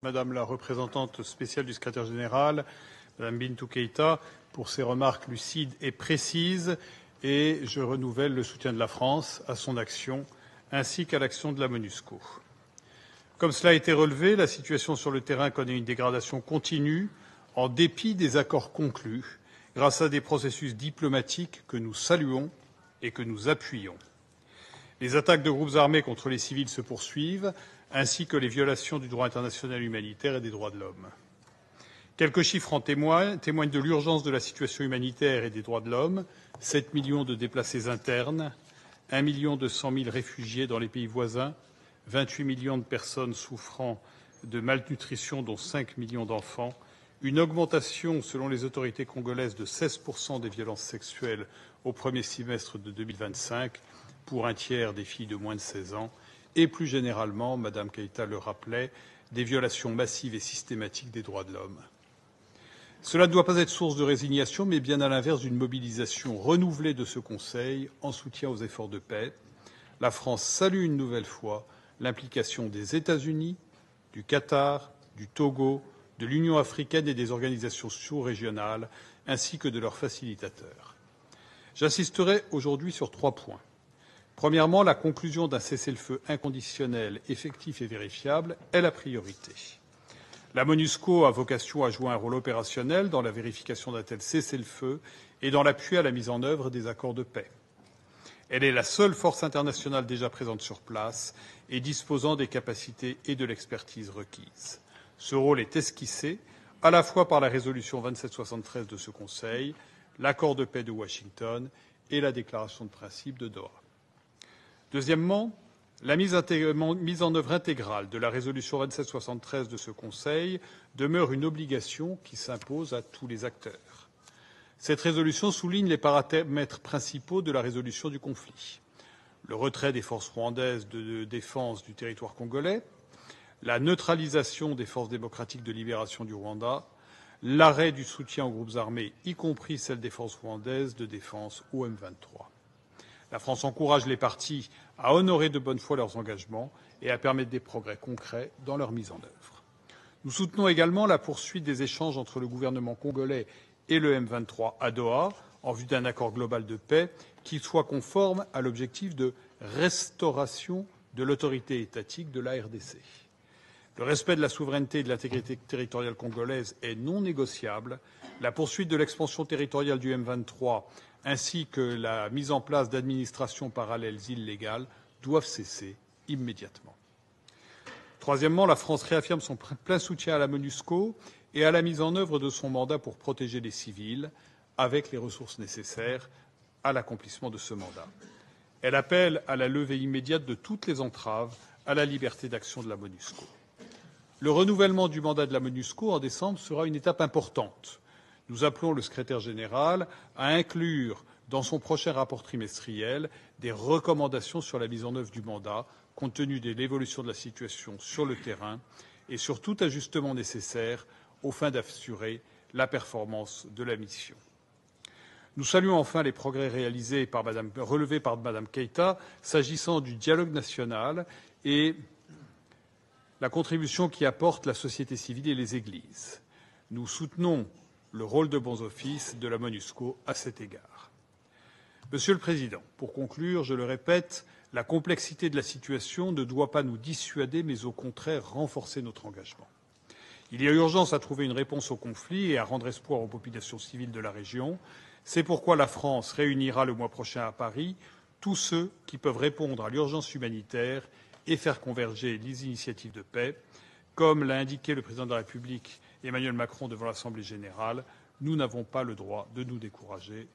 Madame la représentante spéciale du secrétaire général, Madame Bintou Keïta, pour ses remarques lucides et précises, et je renouvelle le soutien de la France à son action ainsi qu'à l'action de la MONUSCO. Comme cela a été relevé, la situation sur le terrain connaît une dégradation continue en dépit des accords conclus grâce à des processus diplomatiques que nous saluons et que nous appuyons. Les attaques de groupes armés contre les civils se poursuivent, ainsi que les violations du droit international humanitaire et des droits de l'homme. Quelques chiffres en témoignent de l'urgence de la situation humanitaire et des droits de l'homme. 7 millions de déplacés internes, 1 200 000 réfugiés dans les pays voisins, 28 millions de personnes souffrant de malnutrition, dont 5 millions d'enfants, une augmentation, selon les autorités congolaises, de 16% des violences sexuelles au premier semestre de 2025 pour un tiers des filles de moins de 16 ans, et plus généralement, Madame Keïta le rappelait, des violations massives et systématiques des droits de l'homme. Cela ne doit pas être source de résignation, mais bien à l'inverse d'une mobilisation renouvelée de ce Conseil en soutien aux efforts de paix. La France salue une nouvelle fois l'implication des États-Unis, du Qatar, du Togo, de l'Union africaine et des organisations sous-régionales, ainsi que de leurs facilitateurs. J'insisterai aujourd'hui sur 3 points. Premièrement, la conclusion d'un cessez-le-feu inconditionnel, effectif et vérifiable est la priorité. La MONUSCO a vocation à jouer un rôle opérationnel dans la vérification d'un tel cessez-le-feu et dans l'appui à la mise en œuvre des accords de paix. Elle est la seule force internationale déjà présente sur place et disposant des capacités et de l'expertise requises. Ce rôle est esquissé à la fois par la résolution 2773 de ce Conseil, l'accord de paix de Washington et la déclaration de principe de Doha. Deuxièmement, la mise en œuvre intégrale de la résolution 2773 de ce Conseil demeure une obligation qui s'impose à tous les acteurs. Cette résolution souligne les paramètres principaux de la résolution du conflit. Le retrait des forces rwandaises de défense du territoire congolais, la neutralisation des forces démocratiques de libération du Rwanda, l'arrêt du soutien aux groupes armés, y compris celles des forces rwandaises de défense au M23. La France encourage les parties à honorer de bonne foi leurs engagements et à permettre des progrès concrets dans leur mise en œuvre. Nous soutenons également la poursuite des échanges entre le gouvernement congolais et le M23 à Doha en vue d'un accord global de paix qui soit conforme à l'objectif de restauration de l'autorité étatique de la RDC. Le respect de la souveraineté et de l'intégrité territoriale congolaise est non négociable. La poursuite de l'expansion territoriale du M23 ainsi que la mise en place d'administrations parallèles illégales doivent cesser immédiatement. Troisièmement, la France réaffirme son plein soutien à la MONUSCO et à la mise en œuvre de son mandat pour protéger les civils, avec les ressources nécessaires à l'accomplissement de ce mandat. Elle appelle à la levée immédiate de toutes les entraves à la liberté d'action de la MONUSCO. Le renouvellement du mandat de la MONUSCO en décembre sera une étape importante. Nous appelons le secrétaire général à inclure dans son prochain rapport trimestriel des recommandations sur la mise en œuvre du mandat, compte tenu de l'évolution de la situation sur le terrain et sur tout ajustement nécessaire aux fins d'assurer la performance de la mission. Nous saluons enfin les progrès relevés par Mme Keïta s'agissant du dialogue national et la contribution qu'y apporte la société civile et les églises. Nous soutenons le rôle de bons offices de la MONUSCO à cet égard. Monsieur le Président, pour conclure, je le répète, la complexité de la situation ne doit pas nous dissuader, mais au contraire renforcer notre engagement. Il y a urgence à trouver une réponse au conflit et à rendre espoir aux populations civiles de la région. C'est pourquoi la France réunira le mois prochain à Paris tous ceux qui peuvent répondre à l'urgence humanitaire et faire converger les initiatives de paix. Comme l'a indiqué le Président de la République Emmanuel Macron devant l'Assemblée générale, nous n'avons pas le droit de nous décourager.